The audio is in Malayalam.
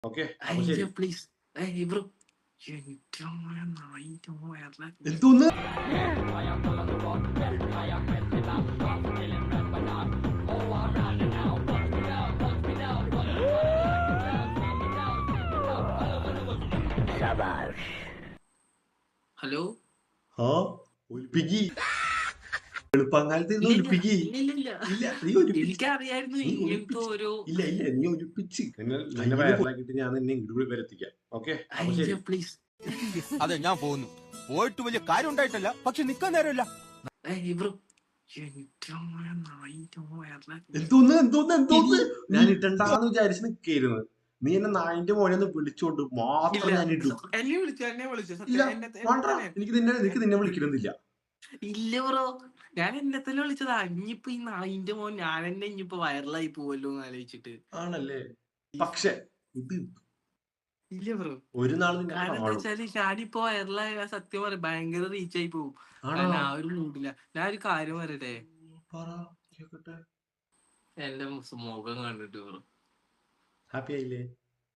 ഓക്കെ അപ്പൊ ശരി. പ്ലീസ് ബ്രോ എന്തോന്ന് എന്തോന്ന് ഹലോ ആ ഒലിപ്പിക്കി എളുപ്പങ്ങാലത്ത് ഇരുന്ന് ഒലിപ്പിക്കി. ഇല്ല ഇല്ല നീ ഒലിപ്പിച്ച്, എനിക്കറിയായിരുന്നു നീ ഇങ്ങനത്തെ ഒലിപ്പിച്ച്. ഓരോ ഇല്ല ഇല്ല നീ ഒലിപ്പിച്ച് നിന്നെ വയറിലാക്കിട്ട് ഞാൻ നിന്നെ ഇങ്ങോട്ട് വരെത്തിക്കാം. ഓക്കെ അപ്പൊ ശരി. പ്ലീസ് അതെ ഞാൻ പോകുന്നു. പോയിട്ട് വലിയ കാര്യം ഉണ്ടായിട്ടല്ല, പക്ഷെ നിക്കാൻ നേരമില്ല. ബ്രോ എന്തോന്ന് എന്തോന്ന് എന്തോന്ന് ഞാൻ ഇട്ടണ്ടാന്ന് വിചാരിച്ച് നിക്കായിരുന്നു. നീ എന്നെ നായിന്റെ മോനെ ഒന്ന് വിളിച്ചോണ്ട് മാത്രം ഞാൻ ഇട്ടു. എന്നെ വിളിച്ചു ഇല്ല വേണ്ട, എനിക്ക് നിന്നെ വിളിക്കണമെന്നില്ല. ഇല്ല ബ്രോ, ഞാൻ എന്നെ തന്നെ വിളിച്ചതാ. ഇനിയിപ്പോ ഈ നായിന്റെ മോൻ ഞാൻ തന്നെ ഇനിയിപ്പോ വൈറലായി പോവല്ലോ എന്ന് ആലോചിച്ചിട്ട്. ആണല്ലേ? പക്ഷെ ഇത് ഇല്ല ബ്രോ, ഒരു നാൾ നിന്നെ കാരണം എന്താ കാണും. വെച്ചാല് ഞാനിപ്പോ വൈറലായ സത്യം പറയും ഭയങ്കര റീച്ച് ആയി പോകും. ആണോ? കാരണം ആ ഒരു മൂഡില്ല. ഞാൻ ഒരു കാര്യം പറയട്ടെ, പറ കേക്കട്ടെ. എന്റെ മുഖം കണ്ടിട്ട് ബ്രോ ഹാപ്പി ആയില്ലേ?